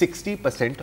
60%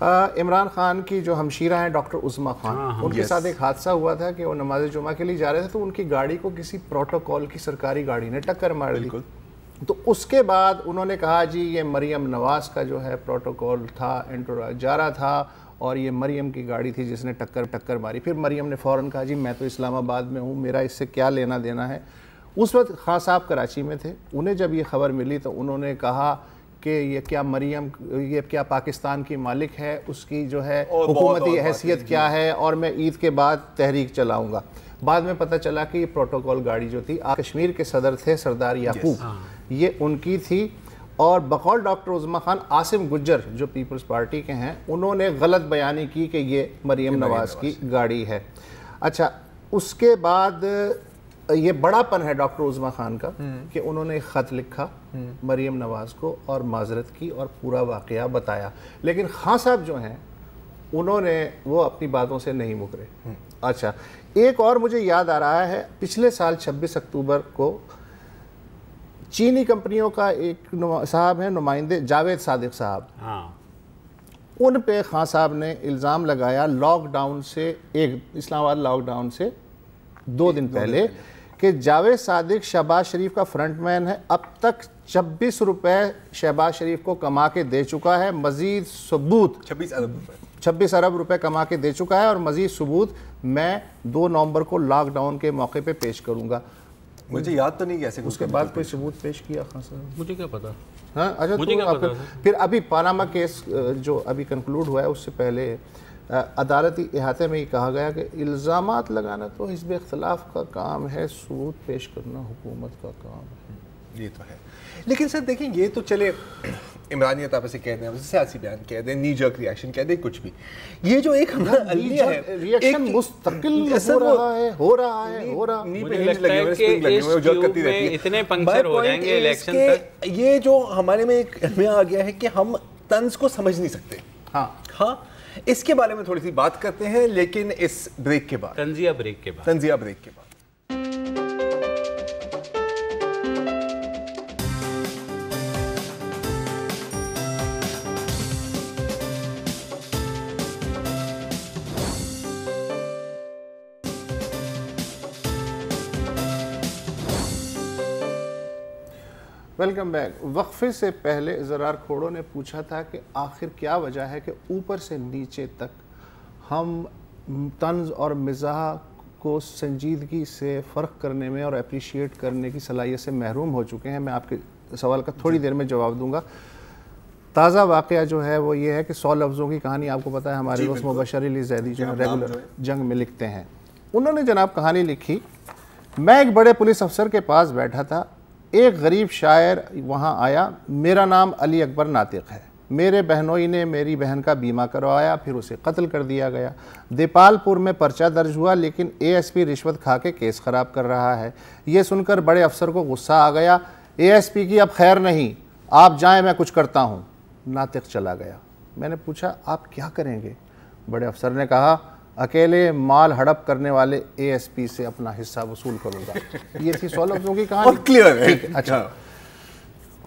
عمران خان کی جو ہمشیرہ ہیں ڈاکٹر عظمیٰ خان، ان کے ساتھ ایک حادثہ ہوا تھا کہ وہ نماز جمعہ کے لیے جا رہے تھے تو ان کی گاڑی کو کسی پروٹوکول کی سرکاری گاڑی نے ٹکر مار دی. تو اس کے بعد انہوں نے کہا جی یہ مریم نواز کا جو ہے پروٹوکول تھا، جا رہا تھا اور یہ مریم کی گاڑی تھی جس نے ٹکر ماری. پھر مریم نے فوراً کہا جی میں تو اسلام آباد میں ہوں، میرا اس سے کیا لینا دینا ہے. اس وقت خان صاحب کراچی میں تھے. انہیں جب یہ خبر ملی تو انہوں نے کہا کہ یہ کیا مریم، یہ کیا پاکستان کی مالک ہے، اس کی جو ہے حکومتی حیثیت کیا ہے، اور میں عید کے بعد تحریک چلاؤں گا. بعد میں پتہ چلا کہ یہ پروٹوکول گاڑی جو تھی کشمیر کے صدر تھے سردار یعقوب، یہ ان کی تھی. اور بقول ڈاکٹر عظمیٰ خان عاصم گجر جو پیپلز پارٹی کے ہیں انہوں نے غلط بیانی کی کہ یہ مریم نواز کی گاڑی ہے. اچھا اس کے بعد یہ بڑا پن ہے ڈاکٹر عظمیٰ خان کا کہ انہوں نے ایک خط لکھا مریم نواز کو اور معذرت کی اور پورا واقعہ بتایا. لیکن خان صاحب جو ہیں انہوں نے وہ اپنی باتوں سے نہیں مکرے. اچھا ایک اور مجھے یاد آ رہا ہے، پچھلے سال 26 اکتوبر کو چینی کمپنیوں کا ایک صاحب ہیں نمائندے جاوید صادق صاحب، ان پہ خان صاحب نے الزام لگایا لاک ڈاؤن سے، اسلام آباد لاک ڈاؤن سے 2 دن پہلے، کہ جاوید صادق شہباز شریف کا فرنٹ مین ہے، اب تک 26 روپے شہباز شریف کو کما کے دے چکا ہے، مزید ثبوت 26 ارب روپے کما کے دے چکا ہے، اور مزید ثبوت میں 2 نومبر کو لاک ڈاؤن کے موقع پہ پیش کروں گا. مجھے یاد تو نہیں کیسے اس کے بعد کوئی ثبوت پیش کیا خان صاحب؟ مجھے کیا پتا. ہاں اچھا پھر ابھی پاناما کیس جو ابھی کنکلوڈ ہوا ہے اس سے پہلے عدالتی احاطے میں یہ کہا گیا کہ الزامات لگانا تو حزب اختلاف کا کام ہے، ثبوت پیش کرنا حکومت کا کام ہے. یہ تو ہے. لیکن سر دیکھیں یہ تو چلے عمرانیت آپ اسے کہہ دیں، سیاسی بیان کہہ دیں، نی جرک ریاکشن کہہ دیں، کچھ بھی. یہ جو ایک ہمارا المیہ ہے ریاکشن مستقل ہو رہا ہے مجھے لگتا ہے کہ اس ٹیوب میں اتنے پنکچر ہو جائیں گے الیکشن تک. یہ جو ہمارے میں ایک المیہ آ گیا ہے کہ ہم طنز کو سمجھ نہیں سکتے. ہاں اس کے بارے میں تھوڑی سی بات کرتے ہیں لیکن اس بریک کے بعد، تنزیہ بریک کے بعد. Welcome back. وقفے سے پہلے زرار کھوڑوں نے پوچھا تھا کہ آخر کیا وجہ ہے کہ اوپر سے نیچے تک ہم طنز اور مزاح کو سنجیدگی سے فرق کرنے میں اور اپریشیٹ کرنے کی صلاحیت سے محروم ہو چکے ہیں. میں آپ کے سوال کا تھوڑی دیر میں جواب دوں گا. تازہ واقعہ جو ہے وہ یہ ہے کہ 100 لفظوں کی کہانی آپ کو پتہ ہے ہمارے دوست مبشر علی زیدی جو ریگولر جنگ میں لکھتے ہیں، انہوں نے جناب کہانی لکھی. میں ایک بڑے پولیس افسر کے پاس بیٹھا تھا، ایک غریب شاعر وہاں آیا، میرا نام علی اکبر ناطق ہے، میرے بہنوئی نے میری بہن کا بیمہ کروایا، پھر اسے قتل کر دیا گیا. دیپال پور میں پرچہ درج ہوا لیکن اے ایس پی رشوت کھا کے کیس خراب کر رہا ہے. یہ سن کر بڑے افسر کو غصہ آ گیا، اے ایس پی کی اب خیر نہیں، آپ جائیں میں کچھ کرتا ہوں. ناطق چلا گیا. میں نے پوچھا آپ کیا کریں گے؟ بڑے افسر نے کہا اکیلے مال ہڑپ کرنے والے اے ایس پی سے اپنا حصہ وصول کروں گا. یہ تھی 100 لفظوں کی کہانی. کلیئر ہے. اچھا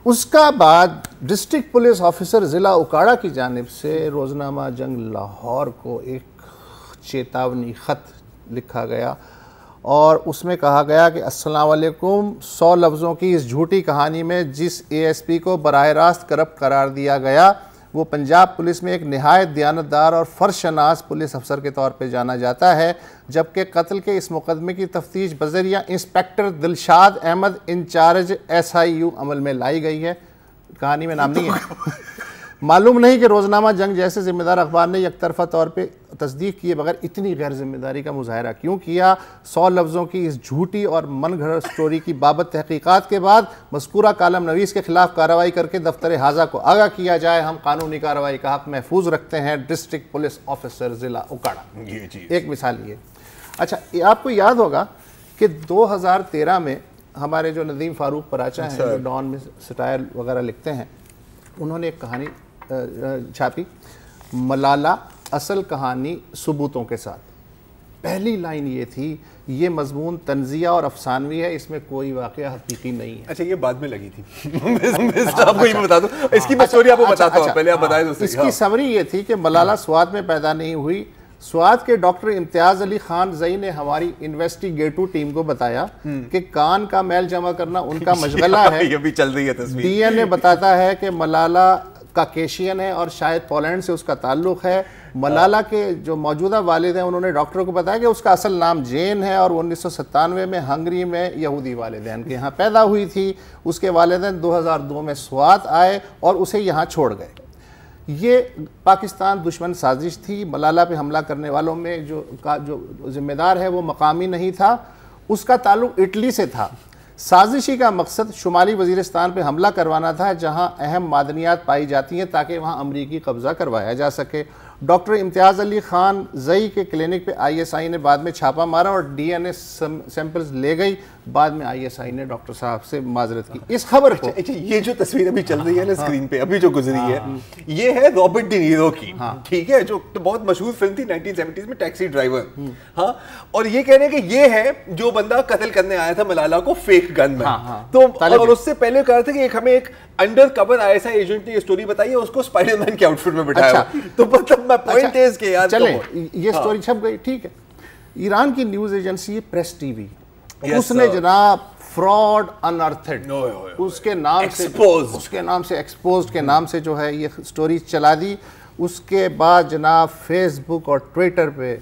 اس کا بعد ڈسٹرکٹ پولیس آفیسر ضلع اکاڑا کی جانب سے روزنامہ جنگ لاہور کو ایک چیتاونی خط لکھا گیا اور اس میں کہا گیا کہ السلام علیکم، 100 لفظوں کی اس جھوٹی کہانی میں جس اے ایس پی کو براہ راست کرپٹ قرار دیا گیا وہ پنجاب پولیس میں ایک نہایت دیانتدار اور فرض شناس پولیس افسر کے طور پہ جانا جاتا ہے، جبکہ قتل کے اس مقدمے کی تفتیش بذریعہ inspector Dilshad Ahmad incharge SIU عمل میں لائی گئی ہے. کہانی میں نام نہیں ہے. معلوم نہیں کہ روزنامہ جنگ جیسے ذمہ دار اخبار نے یک طرفہ طور پہ تصدیق کیے بغیر اتنی غیر ذمہ داری کا مظاہرہ کیوں کیا. 100 لفظوں کی اس جھوٹی اور من گھڑت سٹوری کی بابت تحقیقات کے بعد مذکورہ کالم نویس کے خلاف کارروائی کر کے دفتر حاضہ کو آگاہ کیا جائے. ہم قانونی کارروائی کا حق محفوظ رکھتے ہیں. ڈسٹرکٹ پولیس آفیسر ضلع اکاڑا. ایک مثال یہ. اچھا آپ کو یاد ہوگا کہ 2013 میں ہمارے جو ندیم فاروق پراچا ہیں جو ڈان میں سٹائر وغیرہ لکھتے ہیں، انہوں نے ایک کہانی چھاپی، ملالہ اصل کہانی ثبوتوں کے ساتھ. پہلی لائن یہ تھی یہ مضمون تنزیہ اور افسانوی ہے, اس میں کوئی واقعہ حقیقی نہیں ہے. اچھا یہ بعد میں لگی تھی, آپ کو یہ بتا دوں, اس کی میں سٹوری آپ کو بتاتا ہوں, پہلے آپ بتائیں. اس کی سمری یہ تھی کہ ملالہ سوات میں پیدا نہیں ہوئی. سوات کے ڈاکٹر امتیاز علی خان زئی نے ہماری انویسٹیگیٹو ٹیم کو بتایا کہ کان کا میل جمع کرنا ان کا مشغلہ ہے. یہ بھی چل رہی ہے تصویر. ڈی این اے بتاتا ہے کہ ملالہ کاکیشین ہے اور شاید پولینڈ سے اس کا تعلق ہے. ملالہ کے جو موجودہ والد ہیں انہوں نے ڈاکٹروں کو بتایا کہ اس کا اصل نام جین ہے اور 1997 میں ہنگری میں یہودی والدین کے یہاں پیدا ہوئی تھی. اس کے والدین 2002 میں سوات آئے اور اسے یہاں چھوڑ گئے. یہ پاکستان دشمن سازش تھی. ملالہ پہ حملہ کرنے والوں میں جو ذمہ دار ہے وہ مقامی نہیں تھا, اس کا تعلق اٹلی سے تھا. سازشی کا مقصد شمالی وزیرستان پہ حملہ کروانا تھا جہاں اہم معدنیات پائی جاتی ہیں تاکہ وہاں امریکی قبضہ کروایا جا سکے. ڈاکٹر امتیاز علی خان زئی کے کلینک پہ آئی ایس آئی نے بعد میں چھاپا مارا اور ڈی این اے سیمپلز لے گئی. بعد میں آئی ایس آئی نے ڈاکٹر صاحب سے معذرت کی. اس خبر کو یہ جو تصویر ابھی چل رہی ہے نا اسکرین پہ, ابھی جو گزری ہے, یہ ہے رابرٹ ڈی نیرو کی, ٹھیک ہے, جو بہت مشہور فلم تھی 1970s میں, ٹیکسی ڈرائیور. ہاں, اور یہ کہہ رہے ہیں کہ یہ ہے جو بندہ قتل کرنے آیا تھا ملالہ کو فیک گن میں. تو اور اس سے پہلے کہا تھا کہ ایک ہمیں ایک undercover I S I agent نے یہ سٹوری بتائی ہے, اس کو اسپائڈر مین کے آؤٹ فٹ میں بٹھایا. تو مطلب میں پوائنٹ ہے اس کے یار چلیں یہ سٹوری چھپ گئی, ٹھیک ہے. ایران کی نیوز ایجنسی پریس ٹی وی, اس نے جناب فراڈ انارتھڈ اس کے نام سے ایکسپوزڈ کے نام سے جو ہے یہ سٹوری چلا دی. اس کے بعد جناب فیس بک اور ٹویٹر پہ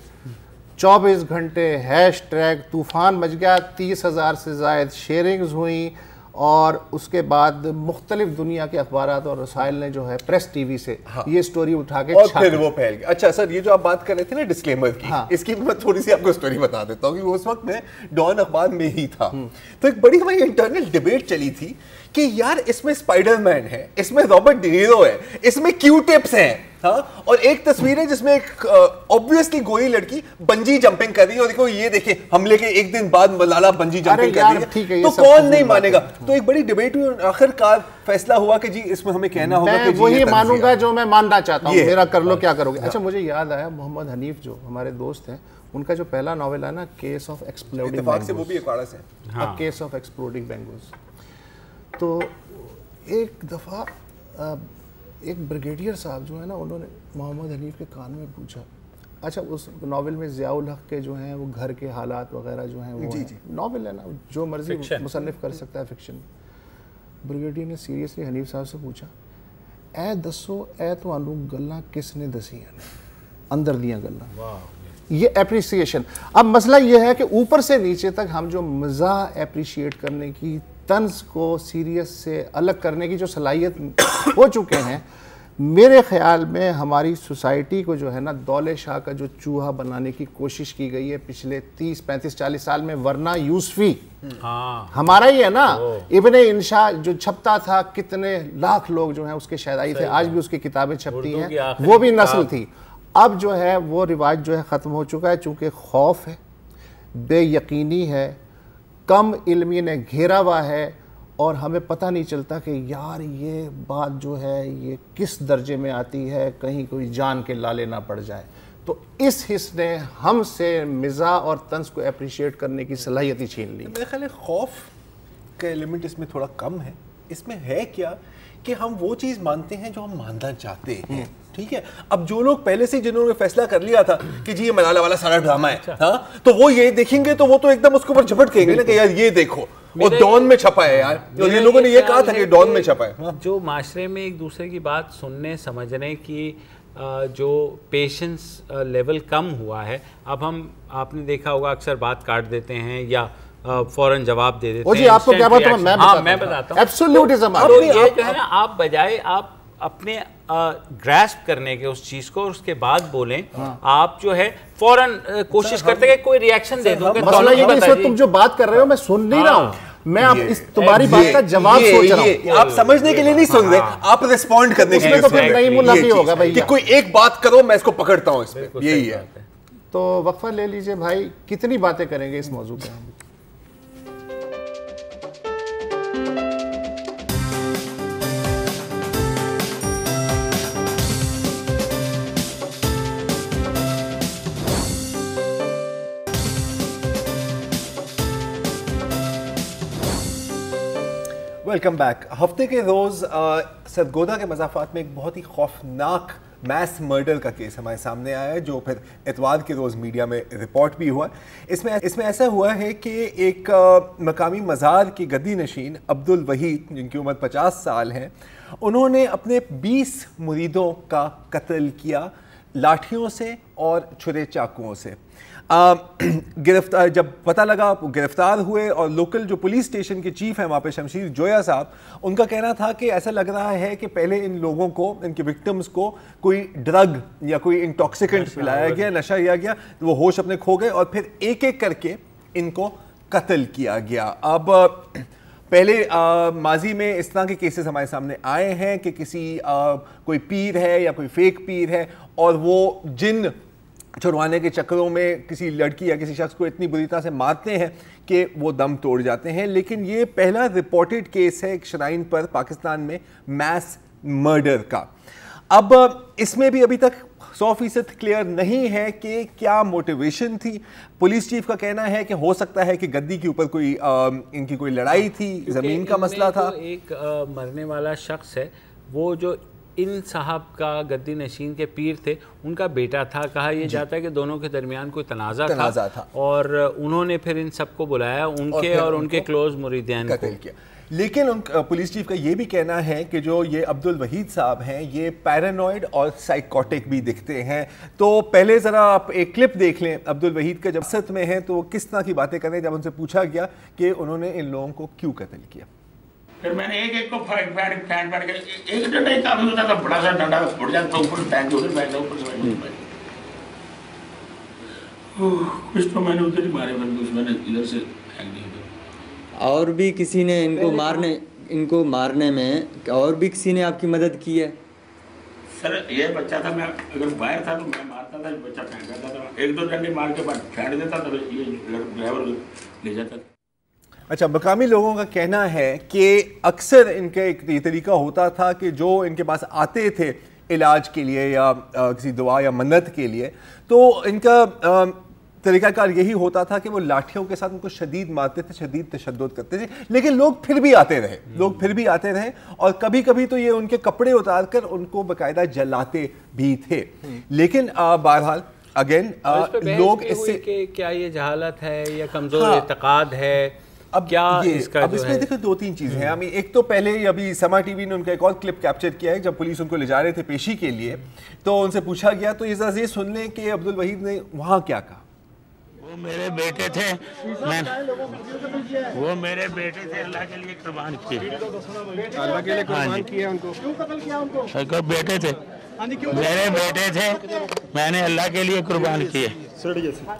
24 گھنٹے ہیش ٹیگ طوفان مچ گیا. 30,000 سے زائد شیئرنگز ہوئیں اور اس کے بعد مختلف دنیا کے اخبارات اور رسائل نے جو ہے پریس ٹی وی سے یہ سٹوری اٹھا کے اور پھر وہ پھیل گئی. اچھا سر, یہ جو آپ بات کر رہے تھے نا ڈسکلیمر کی, اس کی میں تھوڑی سی آپ کو سٹوری بتا دیتا ہوں کہ اس وقت میں ڈان اخبار میں ہی تھا. تو ایک بڑی ہماری انٹرنل ڈیبیٹ چلی تھی کہ یار اس میں اسپائڈر مین ہے, اس میں رابرٹ ڈی نیرو ہے, اس میں کیو ٹپس ہیں, ہاں, اور ایک تصویر ہے جس میں ایک obviously گوری لڑکی بنجی جمپنگ کر رہی ہے, اور دیکھو یہ دیکھیں حملے کے ایک دن بعد ملالہ بنجی جمپنگ کر رہی ہے, تو کون نہیں مانے گا. تو ایک بڑی ڈیبیٹ ہوئی اور آخر کار فیصلہ ہوا کہ جی اس میں ہمیں کہنا ہوگا کہ وہی مانوں گا جو میں ماننا چاہتا ہوں, میرا کر لو کیا کرو گے. اچھا مجھے یاد آیا محمد حنیف جو ہمارے دوست ہیں, ان کا جو پہلا ناول ہے نا کیس آف ایکسپلوڈنگ بینگوز, وہ بھی اکواڑا سے کیس آف ایکسپلوڈنگ بینگوز. تو ایک دفعہ ایک بریگیڈیئر صاحب جو ہے نا, انہوں نے محمد حنیف کے کان میں پوچھا, اچھا اس ناول میں ضیاء الحق کے جو ہیں وہ گھر کے حالات وغیرہ جو ہیں وہ ناول ہے نا, جو مرضی مصنف کر سکتا ہے فکشن. بریگیڈیئر نے سیریسلی حنیف صاحب سے پوچھا, اے دسو اے تانوں گلاں کس نے دسیاں اندر دیاں گلاں. یہ اپریسیشن. اب مسئلہ یہ ہے کہ اوپر سے نیچے تک ہم جو مزاح اپریشیٹ کرنے کی, طنز کو سیریس سے الگ کرنے کی جو صلاحیت ہو چکے ہیں, میرے خیال میں ہماری سوسائٹی کو جو ہے نا دولے شاہ کا جو چوہا بنانے کی کوشش کی گئی ہے پچھلے 30 35 40 سال میں. ورنہ یوسفی ہمارا ہی ہے نا, ابن انشاء جو چھپتا تھا, کتنے لاکھ لوگ جو ہیں اس کے شہدائی تھے, آج بھی اس کی کتابیں چھپتی ہیں, وہ بھی نسل تھی. اب جو ہے وہ رواج جو ہے ختم ہو چکا ہے, چونکہ خوف ہے, بے یقینی ہے, کم علمی نے گھیرا ہوا ہے, اور ہمیں پتہ نہیں چلتا کہ یار یہ بات جو ہے یہ کس درجے میں آتی ہے, کہیں کوئی جان کے لالے نہ پڑ جائے. تو اس حص نے ہم سے مزاح اور طنز کو اپریشیٹ کرنے کی صلاحیت ہی چھین لی. میرے خیال ہے خوف کا ایلیمنٹ اس میں تھوڑا کم ہے. اس میں ہے کیا کہ ہم وہ چیز مانتے ہیں جو ہم ماننا چاہتے ہیں, ٹھیک ہے. اب جو لوگ پہلے سے جنہوں نے فیصلہ کر لیا تھا کہ جی یہ ملالہ والا سارا ڈرامہ ہے, ہاں, تو وہ یہ دیکھیں گے تو وہ تو ایک دم اس کے اوپر جھپٹ کہیں گے نا کہ یار یہ دیکھو وہ ڈان میں چھپا ہے یار, یہ لوگوں نے یہ کہا تھا کہ ڈان میں چھپا ہے. جو معاشرے میں ایک دوسرے کی بات سننے سمجھنے کی جو پیشنس لیول کم ہوا ہے, اب ہم, آپ نے دیکھا ہوگا اکثر بات کاٹ دیتے ہیں یا فوراً جواب دے دیتے ہیں. جی آپ کو کیا بات ہے, میں بتاتا ہوں. ایبسولوٹزم. یہ جو ہے نا, آپ بجائے آپ اپنے گراسپ کرنے کے اس چیز کو, اور اس کے بعد بولیں, آپ جو ہے فوراً کوشش کرتے ہیں کہ کوئی ری ایکشن دے دو. مسئلہ یہ کہ اس وقت تم جو بات کر رہے ہو میں سن نہیں رہا ہوں, میں اب اس تمہاری بات کا جواب سوچ رہا ہوں. آپ سمجھنے کے لیے نہیں سن رہے, آپ ریسپونڈ کرنے کے لیے. تو پھر نہیں منافی ہوگا بھائی کہ کوئی ایک بات کرو میں اس کو پکڑتا ہوں, اس پہ یہی ہے. تو وقفہ لے لیجئے بھائی, کتنی باتیں کریں گے اس موضوع پہ. Welcome back. ہفتے کے روز سرگودا کے مضافات میں ایک بہت ہی خوفناک میس مرڈر کا کیس ہمارے سامنے آیا ہے جو پھر اتوار کے روز میڈیا میں رپورٹ بھی ہوا. اس میں ایسا ہوا ہے کہ ایک مقامی مزار کے گدی نشین عبد الوحید جن کی عمر 50 سال ہے, انہوں نے اپنے 20 مریدوں کا قتل کیا لاٹھیوں سے اور چھرے چاقوؤں سے. گرفتار جب پتہ لگا گرفتار ہوئے, اور لوکل جو پولیس اسٹیشن کے چیف ہیں وہاں پہ شمشیر جویا صاحب, ان کا کہنا تھا کہ ایسا لگ رہا ہے کہ پہلے ان لوگوں کو, ان کے وکٹمز کو کوئی ڈرگ یا کوئی انٹاکسیکنٹ پلایا گیا, نشہ کیا گیا, وہ ہوش اپنے کھو گئے اور پھر ایک ایک کر کے ان کو قتل کیا گیا. اب پہلے ماضی میں اس طرح کے کیسز ہمارے سامنے آئے ہیں کہ کسی کوئی پیر ہے یا کوئی فیک پیر ہے اور وہ جن چھڑوانے کے چکروں میں کسی لڑکی یا کسی شخص کو اتنی بری طرح سے مارتے ہیں کہ وہ دم توڑ جاتے ہیں. لیکن یہ پہلا رپورٹڈ کیس ہے ایک شرائن پر پاکستان میں میس مرڈر کا. اب اس میں بھی ابھی تک 100% کلیئر نہیں ہے کہ کیا موٹیویشن تھی. پولیس چیف کا کہنا ہے کہ ہو سکتا ہے کہ گدی کے اوپر کوئی ان کی کوئی لڑائی تھی, زمین کا مسئلہ تھا. ایک مرنے والا شخص ہے وہ جو ان صاحب کا گدی نشین کے پیر تھے, ان کا بیٹا تھا. کہا یہ جاتا ہے کہ دونوں کے درمیان کوئی تنازع تھا اور انہوں نے پھر ان سب کو بلایا, ان کے اور ان کے کلوز مریدین کو قتل کیا. لیکن پولیس چیف کا یہ بھی کہنا ہے کہ جو یہ عبد الوحید صاحب ہیں یہ پیرانوئڈ اور سائیکوٹک بھی دکھتے ہیں. تو پہلے ذرا آپ ایک کلپ دیکھ لیں عبد الوحید کا, جب سطح میں ہیں تو وہ کس طرح کی باتیں کر رہے ہیں جب ان سے پوچھا گیا کہ انہوں نے ان لوگوں کو کیوں قتل کیا. پھر میں نے ایک ایک کو پھینک کے ایک ڈنڈا ہی کافی ہوتا تھا, بڑا سا ڈنڈا پھٹ جاتا اوپر پھینک دو, پھر پھینک دو اوپر سے کچھ تو میں نے ادھر ہی مارے, کچھ میں نے ادھر سے پھینک دیا. اور بھی کسی نے ان کو مارنے میں اور بھی کسی نے آپ کی مدد کی ہے؟ سر یہ بچہ تھا, میں اگر باہر تھا تو میں مارتا تھا, بچہ پھینک دیتا تھا, ایک دو ڈنڈے مار کے بعد پھینک دیتا تھا, یہ ڈرائیور لے جاتا تھا. اچھا, مقامی لوگوں کا کہنا ہے کہ اکثر ان کا ایک یہ طریقہ ہوتا تھا کہ جو ان کے پاس آتے تھے علاج کے لیے یا کسی دعا یا منت کے لیے, تو ان کا طریقہ کار یہی ہوتا تھا کہ وہ لاٹھیوں کے ساتھ ان کو شدید مارتے تھے, شدید تشدد کرتے تھے. لیکن لوگ پھر بھی آتے رہے اور کبھی کبھی تو یہ ان کے کپڑے اتار کر ان کو باقاعدہ جلاتے بھی تھے. لیکن بہرحال اگین لوگ اس سے کیا یہ جہالت ہے یا کمزور اعتقاد ہے, اب اس میں دیکھو دو تین چیزیں ہیں. ایک تو پہلے ابھی سما ٹی وی نے ان کا ایک اور کلپ کیپچر کیا ہے جب پولیس ان کو لے جا رہے تھے پیشی کے لیے, تو ان سے پوچھا گیا, تو یہ سن لیں کہ عبد الوحید نے وہاں کیا کہا. وہ میرے بیٹے تھے, اللہ کے لیے قربان کیے. اللہ کے لیے قربان کیے ان کو, کیوں قتل کیا ان کو؟ بیٹے تھے, میرے بیٹے تھے, میں نے اللہ کے لیے قربان کیے.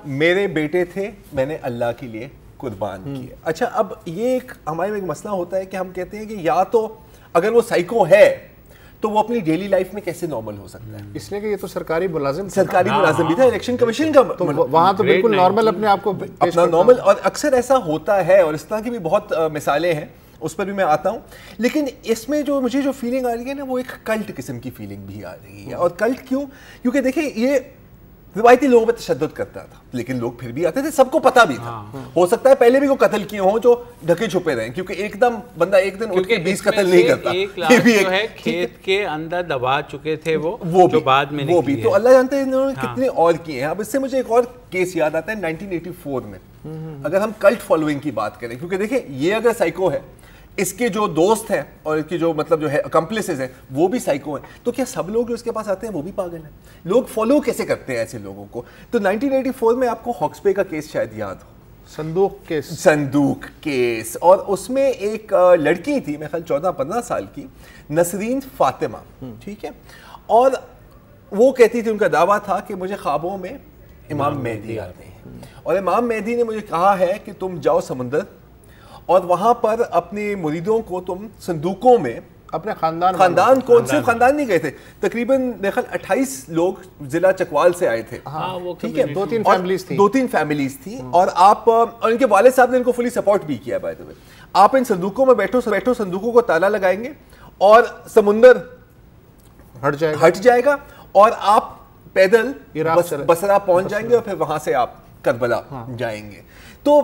میرے بیٹے تھے, میں نے اللہ کے لیے قربان کیے. اچھا, اب یہ ایک ہمارے ایک مسئلہ ہوتا ہے کہ ہم کہتے ہیں کہ یا تو اگر وہ سائیکو ہے تو وہ اپنی ڈیلی لائف میں کیسے نارمل ہو سکتا ہے, اس لیے کہ یہ تو سرکاری ملازم بھی تھا, الیکشن کمیشن کا, وہاں تو بالکل نارمل اپنے آپ کو اپنا نارمل. اور اکثر ایسا ہوتا ہے اور اس طرح کی بھی بہت مثالیں ہیں, اس پر بھی میں آتا ہوں. لیکن اس میں جو مجھے جو فیلنگ آ رہی ہے نا, وہ ایک کلٹ قسم کی فیلنگ بھی آ رہی ہے. اور کلٹ کیوں؟ کیونکہ دیکھیں یہ روایتی لوگوں پہ تشدد کرتا تھا لیکن لوگ پھر بھی آتے تھے, سب کو پتا بھی تھا. ہو سکتا ہے پہلے بھی وہ قتل کیے ہوں جو ڈھکے چھپے رہے, کیونکہ ایک دم بندہ ایک دن اٹھ کے 20 قتل نہیں کرتا. یہ بھی جو ہے کھیت کے اندر دبا چکے تھے وہ جو بعد میں وہ بھی, تو اللہ جانتے ہیں انہوں نے کتنے اور کیے ہیں. اب اس سے مجھے ایک اور کیس یاد آتا ہے 1984 میں, اگر ہم کلٹ فالوئنگ کی بات کریں, کیونکہ دیکھیں یہ اگر سائیکو ہے, اس کے جو دوست ہیں اور اس کی جو مطلب جو ہے اکمپلسز ہیں وہ بھی سائیکو ہیں, تو کیا سب لوگ جو اس کے پاس آتے ہیں وہ بھی پاگل ہیں؟ لوگ فالو کیسے کرتے ہیں ایسے لوگوں کو؟ تو 1984 میں آپ کو ہاکس بے کا کیس شاید یاد ہو, صندوق کیس, اور اس میں ایک لڑکی تھی میرے خیال 14-15 سال کی, نسرین فاطمہ, ٹھیک ہے, اور وہ کہتی تھی, ان کا دعویٰ تھا کہ مجھے خوابوں میں امام مہدی آتے ہیں اور امام مہدی نے مجھے کہا ہے کہ تم جاؤ سمندر اور وہاں پر اپنے مریدوں کو تم صندوقوں میں اپنے خاندان کو, صرف خاندان نہیں گئے تھے, تقریباً 28 لوگ ضلع چکوال سے آئے تھے, ٹھیک ہے, 2-3 فیملیز تھیں, اور آپ اور ان کے والد صاحب نے ان کو فلی سپورٹ بھی کیا. بائی دی وے, آپ ان صندوقوں میں بیٹھو, صندوقوں کو تالا لگائیں گے اور سمندر ہٹ جائے گا اور آپ پیدل بصرہ پہنچ جائیں گے اور پھر وہاں سے آپ کربلا جائیں گے. تو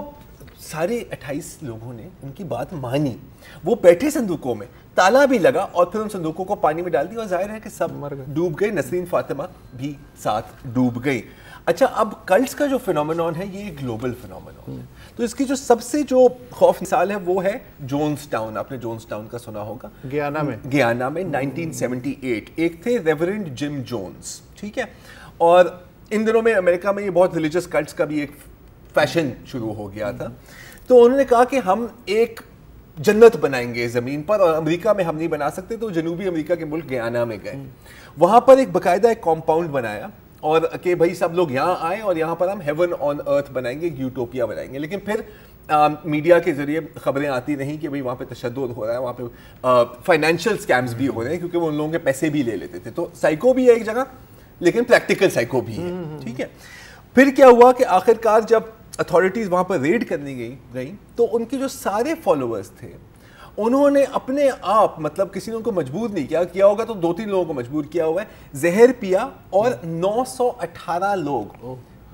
سارے 28 لوگوں نے ان کی بات مانی, وہ بیٹھے صندوقوں میں, تالا بھی لگا اور پھر ان صندوقوں کو پانی میں ڈال دیا اور ظاہر ہے کہ سب ڈوب گئے, نسرین فاطمہ بھی ساتھ ڈوب گئی. اچھا, اب کلٹس کا جو فینومینون ہے یہ گلوبل فینومینون ہے, تو اس کی جو سب سے جو خوف مثال ہے وہ ہے جونز ٹاؤن. آپ نے جونز ٹاؤن کا سنا ہوگا, گیانا میں 1978. ایک تھے ریورنڈ جم جونز, ٹھیک ہے, اور ان دنوں میں امریکہ میں یہ بہت ریلیجس کلٹس کا بھی ایک فیشن شروع ہو گیا تھا. تو انہوں نے کہا کہ ہم ایک جنت بنائیں گے زمین پر, اور امریکہ میں ہم نہیں بنا سکتے, تو جنوبی امریکہ کے ملک گیانا میں گئے. وہاں پر ایک باقاعدہ ایک کمپاؤنڈ بنایا اور کہ بھائی سب لوگ یہاں آئیں اور یہاں پر ہم ہیون آن ارتھ بنائیں گے, یوٹوپیا بنائیں گے. لیکن پھر میڈیا کے ذریعے خبریں آتی رہیں کہ بھئی وہاں پہ تشدد ہو رہا ہے, وہاں پہ فائنینشیل سکیمز بھی ہو رہے ہیں, کیونکہ وہ ان لوگوں کے پیسے بھی لے لیتے تھے. تو سائیکو بھی ہے ایک جگہ, لیکن پریکٹیکل سائیکو بھی ہے, ٹھیک ہے. پھر کیا ہوا کہ آخرکار جب اتھارٹیز وہاں پر ریڈ کرنے گئیں تو ان کے جو سارے فالوورز تھے انہوں نے اپنے آپ, مطلب کسی نے ان کو مجبور نہیں کیا ہوگا تو 2-3 لوگوں کو مجبور کیا ہوا ہے, زہر پیا اور 918 لوگ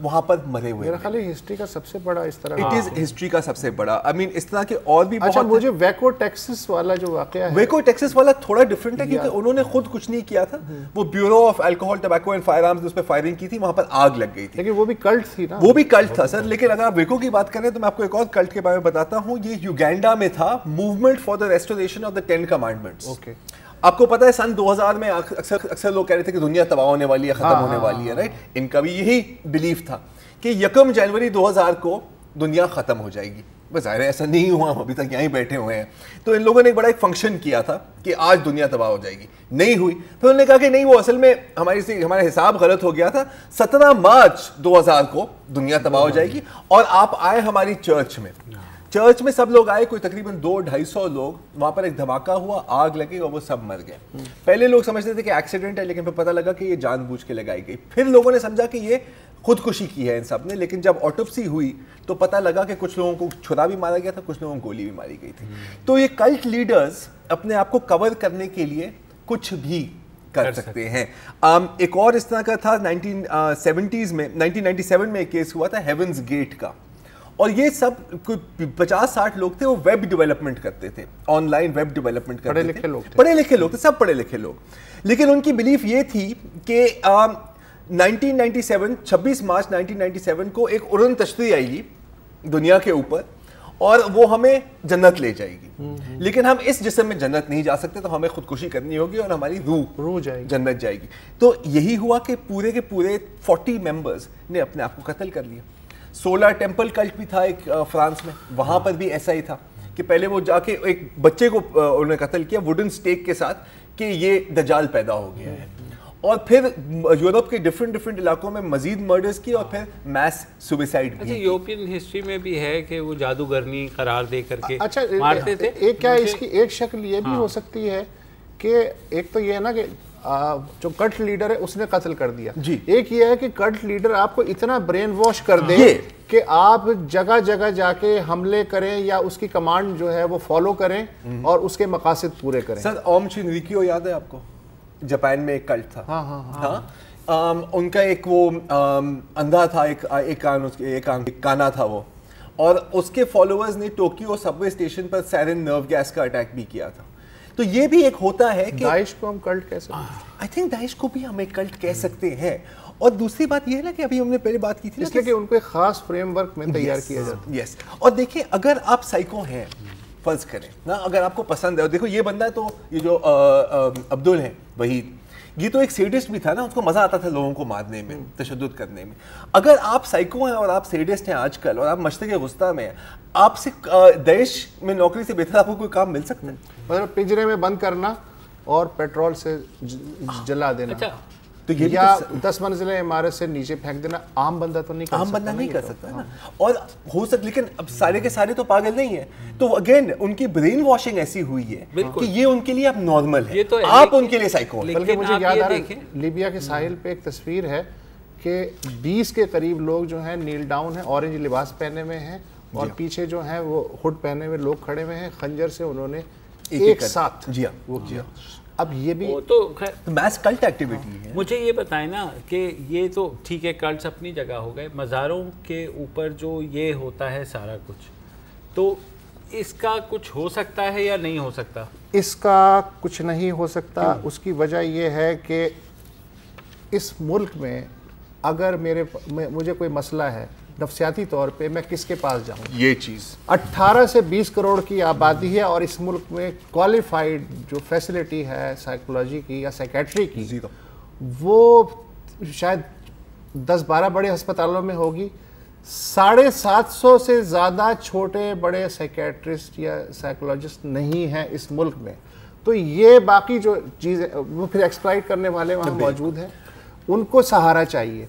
وہاں پر مرے ہوئے. میرا خیال ہے ہسٹری کا سب سے بڑا اس طرح اٹ از ہسٹری کا سب سے بڑا, آئی مین اس طرح کے اور بھی بہت. اچھا, مجھے ویکو ٹیکسس والا جو واقعہ ہے, ویکو ٹیکسس والا تھوڑا ڈفرینٹ ہے کیونکہ انہوں نے خود کچھ نہیں کیا تھا, وہ bureau of alcohol tobacco and firearms اس پہ فائرنگ کی تھی, وہاں پر آگ لگ گئی تھی. لیکن وہ بھی کلٹ تھی نا, وہ بھی کلٹ تھا سر. لیکن اگر آپ ویکو کی بات کریں تو میں آپ کو ایک اور کلٹ کے بارے میں بتاتا ہوں. یہ یوگینڈا میں تھا, movement for the restoration of the 10 commandments. Okay, آپ کو پتا ہے سن 2000 میں اکثر لوگ کہہ رہے تھے کہ دنیا تباہ ہونے والی ہے, ختم ہونے والی ہے, رائٹ. ان کا بھی یہی بلیف تھا کہ 1 جنوری 2000 کو دنیا ختم ہو جائے گی. بس ظاہر ہے ایسا نہیں ہوا, ہم ابھی تک یہیں بیٹھے ہوئے ہیں. تو ان لوگوں نے ایک بڑا ایک فنکشن کیا تھا کہ آج دنیا تباہ ہو جائے گی, نہیں ہوئی. پھر انہوں نے کہا کہ نہیں, وہ اصل میں ہمارا حساب غلط ہو گیا تھا, 17 مارچ 2000 کو دنیا تباہ ہو جائے گی. اور آپ آئے ہماری چرچ میں سب لوگ آئے, کوئی تقریباً 200-250 لوگ. وہاں پر ایک دھماکہ ہوا, آگ لگی اور وہ سب مر گئے. پہلے لوگ سمجھتے تھے کہ ایکسیڈنٹ ہے, لیکن پھر پتہ لگا کہ یہ جان بوجھ کے لگائی گئی. پھر لوگوں نے سمجھا کہ یہ خودکشی کی ہے ان سب نے, لیکن جب آٹوپسی ہوئی تو پتہ لگا کہ کچھ لوگوں کو چھرا بھی مارا گیا تھا, کچھ لوگوں کو گولی بھی ماری گئی تھی. تو یہ کلٹ لیڈرز اپنے آپ کو کور کرنے کے لیے کچھ بھی کر سکتے ہیں. ایک اور اس طرح کا تھا 1970s میں, 1997 میں ایک کیس ہوا تھا ہیونز گیٹ کا, اور یہ سب کوئی 50-60 لوگ تھے, وہ ویب ڈیولپمنٹ کرتے تھے, آن لائن ویب ڈیولپمنٹ کرتے تھے, پڑھے لکھے لوگ تھے, سب پڑھے لکھے لوگ. لیکن ان کی بلیف یہ تھی کہ 1997 26 مارچ 1997 کو ایک اڑن تشریح آئے گی دنیا کے اوپر اور وہ ہمیں جنت لے جائے گی, لیکن ہم اس جسم میں جنت نہیں جا سکتے, تو ہمیں خودکشی کرنی ہوگی اور ہماری روح جنت جائے گی. تو یہی ہوا کہ پورے کے پورے 40 ممبرز نے اپنے آپ کو قتل کر لیا. 16 ٹیمپل کلٹ بھی تھا ایک فرانس میں, وہاں پر بھی ایسا ہی تھا کہ پہلے وہ جا کے ایک بچے کو انہوں نے قتل کیا ووڈن سٹیک کے ساتھ کہ یہ دجال پیدا ہو گیا ہے, اور پھر یورپ کے ڈفرینٹ علاقوں میں مزید مرڈرز کی, اور پھر میس سویسائڈ بھی. یورپین ہسٹری میں بھی ہے کہ وہ جادوگرنی قرار دے کر کے مارتے تھے. ایک کیا اس کی ایک شکل یہ بھی ہو سکتی ہے کہ ایک تو یہ ہے نا کہ جو کلٹ لیڈر ہے اس نے قتل کر دیا, ایک یہ ہے کہ کلٹ لیڈر آپ کو اتنا برین واش کر دے کہ آپ جگہ جگہ جا کے حملے کریں یا اس کی کمانڈ جو ہے وہ فالو کریں اور اس کے مقاصد پورے کریں. سر اوم شنریکیو یاد ہے آپ کو, جاپان میں ایک کلٹ تھا. ہاں, ان کا ایک وہ اندھا تھا, ایک کانا تھا وہ, اور اس کے فالوورز نے ٹوکیو سب وے اسٹیشن پر سیرن نرو گیس کا اٹیک بھی کیا تھا. تو یہ بھی ایک ہوتا ہے کہ داعش کو ہم کلٹ کہہ سکتے ہیں, آئی تھنک داعش کو بھی ہم ایک کلٹ کہہ سکتے ہیں. اور دوسری بات یہ ہے نا کہ ابھی ہم نے پہلے بات کی تھی اس لیے کہ ان کو ایک خاص فریم ورک میں تیار کیا جاتا ہے. یس, اور دیکھیں اگر آپ سائیکو ہیں فرض کریں نا, اگر آپ کو پسند ہے, اور دیکھو یہ بندہ تو یہ جو عبدل ہیں وحید, یہ تو ایک سیڈسٹ بھی تھا نا, اس کو مزہ آتا تھا لوگوں کو مارنے میں, تشدد کرنے میں. اگر آپ سائیکو ہیں اور آپ سیڈسٹ ہیں آج کل, اور آپ مشرق وسطیٰ میں ہیں, آپ سے داعش میں نوکری سے بہتر آپ کو کوئی کام مل سکتا ہے. مطلب پنجرے میں بند کرنا اور پیٹرول سے جلا دینا, تو یہ یا 10 منزلیں عمارت سے نیچے پھینک دینا عام بندہ تو نہیں کر سکتا نا. اور ہو سکتا, لیکن اب سارے کے سارے تو پاگل نہیں ہیں. تو اگین ان کی برین واشنگ ایسی ہوئی ہے کہ یہ ان کے لیے اب نارمل ہے, آپ ان کے لیے سائیکو ہیں. بلکہ مجھے یاد آ رہا ہے لیبیا کے ساحل پہ ایک تصویر ہے کہ 20 کے قریب لوگ جو ہیں نیل ڈاؤن ہیں, اورنج لباس پہنے ہوئے ہیں, اور پیچھے جو ہیں وہ ہڈ پہنے ہوئے لوگ کھڑے ہوئے ہیں, خنجر سے انہوں نے ایک ساتھ. جی ہاں, اب یہ بھی تو خیر میس کلٹ ایکٹیویٹی ہے. مجھے یہ بتائیں نا کہ یہ تو ٹھیک ہے کلٹس اپنی جگہ ہو گئے, مزاروں کے اوپر جو یہ ہوتا ہے سارا کچھ, تو اس کا کچھ ہو سکتا ہے یا نہیں ہو سکتا؟ اس کا کچھ نہیں ہو سکتا. اس کی وجہ یہ ہے کہ اس ملک میں اگر مجھے کوئی مسئلہ ہے نفسیاتی طور پہ، میں کس کے پاس جاؤں؟ یہ چیز 18 سے 20 کروڑ کی آبادی ہے اور اس ملک میں کوالیفائڈ جو فیسلٹی ہے سائیکولوجی کی یا سائیکیٹری کی وہ شاید 10-12 بڑے ہسپتالوں میں ہوگی. 750 سے زیادہ چھوٹے بڑے سائیکیٹرسٹ یا سائیکولوجسٹ نہیں ہیں اس ملک میں. تو یہ باقی جو چیزیں وہ پھر ایکسپلائٹ کرنے والے وہاں موجود ہیں، ان کو سہارا چاہیے.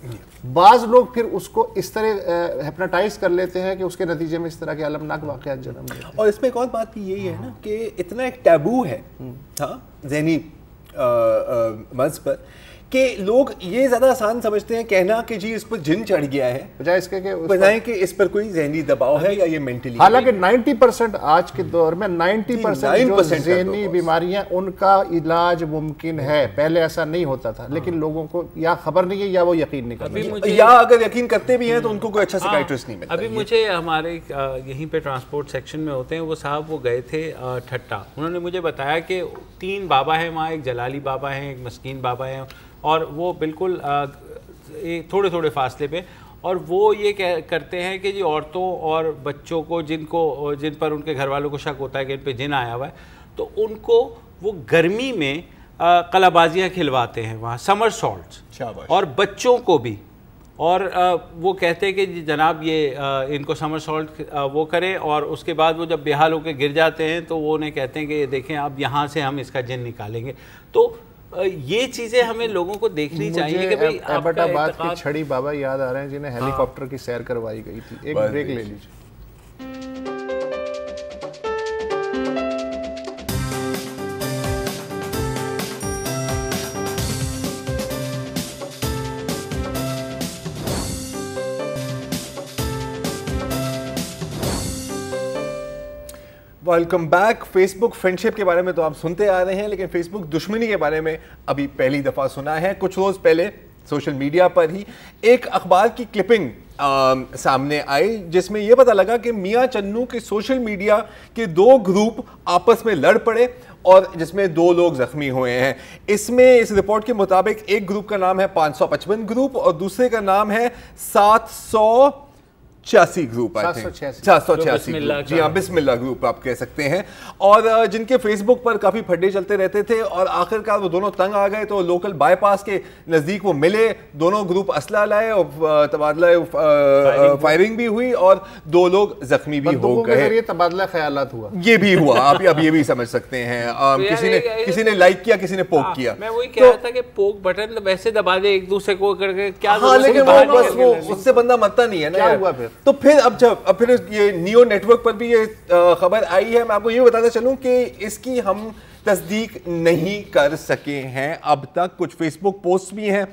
بعض لوگ پھر اس کو اس طرح ہیپناٹائز کر لیتے ہیں کہ اس کے نتیجے میں اس طرح کے المناک واقعات جنم لیتے ہیں. اور اس میں ایک اور بات بھی یہی ہے نا کہ اتنا ایک ٹیبو ہے ذہنی مرض پر کہ لوگ یہ زیادہ آسان سمجھتے ہیں کہنا کہ جی اس پر جن چڑھ گیا ہے، بجائے اس کے کہ اس پر کوئی ذہنی دباؤ ہے یا یہ مینٹلی. حالانکہ 90% آج کے دور میں 90% جو ذہنی بیماریاں ان کا علاج ممکن ہے. پہلے ایسا نہیں ہوتا تھا، لیکن لوگوں کو یا خبر نہیں ہے یا وہ یقین نہیں کرتے، یا اگر یقین کرتے بھی ہیں تو ان کو کوئی اچھا سائیکیٹرسٹ نہیں ملتا. ابھی مجھے ہمارے یہیں پہ ٹرانسپورٹ سیکشن میں ہوتے ہیں وہ صاحب، وہ گئے تھے ٹھٹا. انہوں نے مجھے بتایا کہ 3 بابا ہیں وہاں، ایک جلالی بابا ہیں، ایک مسکین بابا ہیں، اور وہ بالکل تھوڑے تھوڑے فاصلے پہ، اور وہ یہ کرتے ہیں کہ جی عورتوں اور بچوں کو جن پر ان کے گھر والوں کو شک ہوتا ہے کہ ان پہ جن آیا ہوا ہے، تو ان کو وہ گرمی میں قلع بازیاں کھلواتے ہیں وہاں، سمر سالٹس، اور بچوں کو بھی. اور وہ کہتے ہیں کہ جناب یہ ان کو سمر سالٹ وہ کریں، اور اس کے بعد وہ جب بے حال ہو کے گر جاتے ہیں تو وہ انہیں کہتے ہیں کہ یہ دیکھیں اب یہاں سے ہم اس کا جن نکالیں گے. تو یہ چیزیں ہمیں لوگوں کو دیکھنی چاہیے کہ بھئی ایبٹ آباد کی چھڑی بابا یاد آ رہے ہیں جنہیں ہیلی کاپٹر کی سیر کروائی گئی تھی. ایک بریک لے لیجیے. Welcome back. فیس بک فرینڈشپ کے بارے میں تو آپ سنتے آ رہے ہیں، لیکن فیس بک دشمنی کے بارے میں ابھی پہلی دفعہ سنا ہے. کچھ روز پہلے سوشل میڈیا پر ہی ایک اخبار کی کلپنگ سامنے آئی جس میں یہ پتہ لگا کہ میاں چنو کے سوشل میڈیا کے 2 گروپ آپس میں لڑ پڑے اور جس میں 2 لوگ زخمی ہوئے ہیں. اس میں اس رپورٹ کے مطابق ایک گروپ کا نام ہے 555 گروپ اور دوسرے کا نام ہے 786 گروپ. 786 جی ہاں، بسم اللہ گروپ آپ کہہ سکتے ہیں، اور جن کے فیس بک پر کافی پھڈے چلتے رہتے تھے، اور آخرکار وہ دونوں تنگ آ گئے تو لوکل بائی پاس کے نزدیک وہ ملے. دونوں گروپ اسلحہ لائے اور تبادلہ فائرنگ بھی ہوئی اور 2 لوگ زخمی بھی ہو گئے. تبادلہ خیالات ہوا، یہ بھی ہوا. آپ اب یہ بھی سمجھ سکتے ہیں، کسی نے لائک کیا، کسی نے پوک کیا. میں وہی کہہ رہا تھا کہ پوک بٹن ویسے دبا دے ایک دوسرے کو کر کے کیا، لیکن وہ اس سے بندہ مرتا نہیں ہے نا. کیا ہوا پھر؟ تو پھر یہ نیو نیٹ ورک پر بھی یہ خبر آئی ہے. میں آپ کو یہ بتاتا چلوں کہ اس کی ہم تصدیق نہیں کر سکے ہیں اب تک. کچھ فیس بک پوسٹ بھی ہیں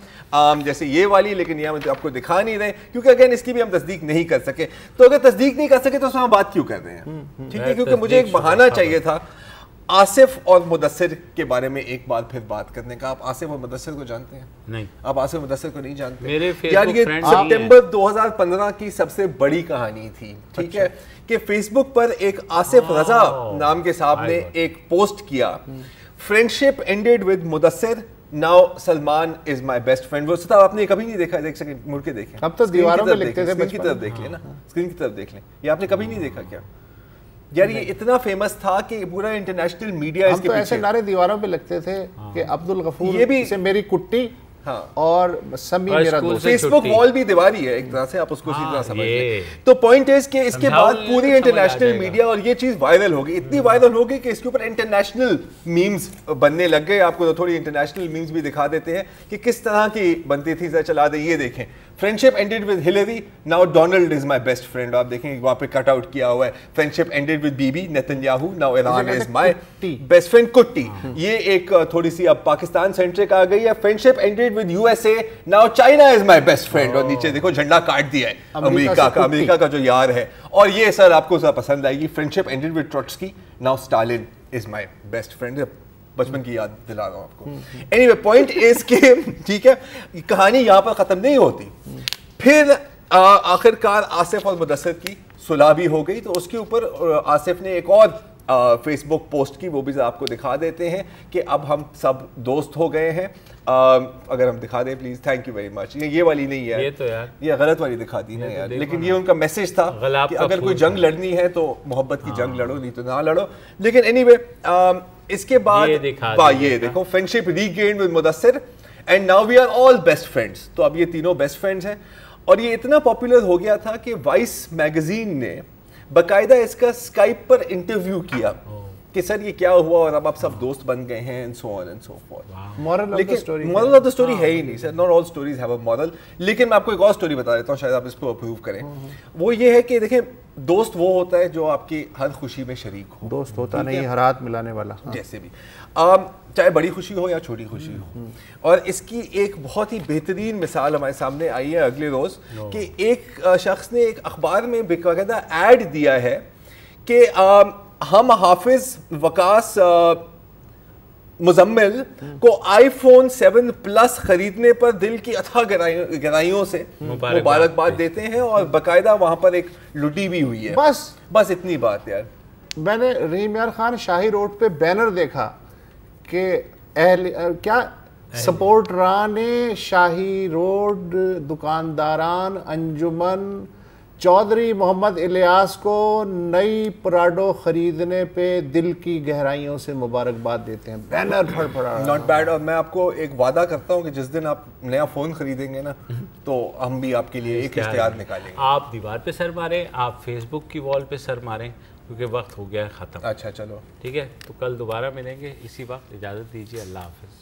جیسے یہ والی، لیکن یہ ہم آپ کو دکھا نہیں رہے کیونکہ اگین اس کی بھی ہم تصدیق نہیں کر سکے. تو اگر تصدیق نہیں کر سکے تو اس میں ہم بات کیوں کر رہے ہیں؟ ٹھیک ہے، کیونکہ مجھے ایک بہانہ چاہیے تھا آصف اور مدثر کے بارے میں ایک بار پھر بات کرنے کا. آپ آصف اور مدثر کو جانتے ہیں؟ نہیں. آپ آصف اور مدثر کو نہیں جانتے؟ یار یہ سپٹمبر 2015 کی سب سے بڑی کہانی تھی. ٹھیک ہے کہ فیس بک پر ایک آصف رضا نام کے صاحب نے ایک پوسٹ کیا، friendship ended with Mudassar, now Salman is my best friend. وہ صاحب آپ نے کبھی نہیں دیکھا؟ دیکھ سکیں مڑ کے دیکھیں. اب تو دیواروں پہ لکھتے تھے، اسکرین کی طرف دیکھ لیں نا، اسکرین کی طرف دیکھ لیں. یہ آپ نے کبھی نہیں دیکھا کیا؟ یار یہ اتنا فیمس تھا کہ پورا انٹرنیشنل میڈیا اس کے پیچھے. ایسے نعرے دیواروں پہ لگتے تھے کہ عبد الغفور یہ بھی میری کٹی اور سمی میرا دوست. فیس بک وال بھی دیواری ہے ایک طرح سے، آپ اس کو اسی طرح سمجھ لیں. تو پوائنٹ ہے کہ اس کے بعد پوری انٹرنیشنل میڈیا اور یہ چیز وائرل ہو گئی، اتنی وائرل ہو گئی کہ اس کے اوپر انٹرنیشنل میمز بننے لگ گئے. آپ کو تھوڑی انٹرنیشنل میمز بھی دکھا دیتے ہیں کہ کس طرح کی بنتی تھی. ذرا چلا دیں، یہ دیکھیں. Friendship ended with Hillary, now Donald is my best friend. آپ دیکھیں وہاں پہ کٹ آؤٹ کیا ہوا ہے. Friendship ended with B B Netanyahu, now Iran is my best friend کٹی. یہ ایک تھوڑی سی اب پاکستان سینٹرک آ گئی ہے. Friendship ended with U S A, now China is my best friend. اور نیچے دیکھو جھنڈا کاٹ دیا ہے امریکہ کا جو یار ہے. اور یہ سر آپ کو پسند آئے گی، friendship ended with Trotsky, now Stalin is my best friend. بچپن کی یاد دلا رہا ہوں آپ کو. اینی وے پوائنٹ از کہ ٹھیک ہے کہانی یہاں پر ختم نہیں ہوتی. پھر آخرکار آصف اور مدثر کی صلح بھی ہو گئی. تو اس کے اوپر آصف نے ایک اور فیس بک پوسٹ کی, وہ بھی آپ کو دکھا دیتے ہیں کہ اب ہم سب دوست ہو گئے ہیں. اگر ہم دکھا دیں please, thank you very much. یہ والی نہیں ہے, یہ تو یار یہ غلط والی دکھا دی نا یار, لیکن یہ ان کا میسج تھا کہ اگر کوئی جنگ لڑنی ہے تو محبت کی جنگ لڑو, نہیں تو نہ لڑو. لیکن اینی وے اس کے بعد یہ دیکھو, friendship regained with Mudassir and now we are all best friends. تو اب یہ تینوں بیسٹ فرینڈس ہیں. اور یہ اتنا پاپولر ہو گیا تھا کہ وائس میگزین نے باقاعدہ اس کا اسکائپ پر انٹرویو کیا کہ سر یہ کیا ہوا اور اب آپ سب دوست بن گئے ہیں and so on and so forth. moral of the story ہے ہی نہیں سر, not all stories have a moral. لیکن میں آپ کو ایک اور سٹوری بتا دیتا ہوں, شاید آپ اس کو اپروو کریں. وہ یہ ہے کہ دیکھیں, دوست وہ ہوتا ہے جو آپ کی ہر خوشی میں شریک ہو. دوست ہوتا نہیں, ہر ہاتھ ملانے والا. جیسے بھی چاہے بڑی خوشی ہو یا چھوٹی خوشی ہو. اور اس کی ایک بہت ہی بہترین مثال ہمارے سامنے آئی ہے اگلے روز کہ ایک شخص نے ایک اخبار میں باقاعدہ ایڈ دیا ہے کہ ہم حافظ وقاص مزمل کو آئی فون 7 پلس خریدنے پر دل کی اتھا گہرائیوں سے مبارکباد دیتے ہیں, اور باقاعدہ وہاں پر ایک لٹی بھی ہوئی ہے. بس اتنی بات یار. میں نے رحیم یار خان شاہی روڈ پہ بینر دیکھا کہ کیا سپورٹران شاہی روڈ دکانداران انجمن چودھری محمد الیاس کو نئی پراڈو خریدنے پہ دل کی گہرائیوں سے مبارکباد دیتے ہیں. بینر پھڑ پڑا, ناٹ بیڈ. اور میں آپ کو ایک وعدہ کرتا ہوں کہ جس دن آپ نیا فون خریدیں گے نا تو ہم بھی آپ کے لیے ایک اشتہار نکالیں گے. آپ دیوار پہ سر ماریں, آپ فیس بک کی وال پہ سر ماریں, کیونکہ وقت ہو گیا ہے ختم. اچھا چلو ٹھیک ہے, تو کل دوبارہ ملیں گے اسی وقت. اجازت دیجیے, اللہ حافظ.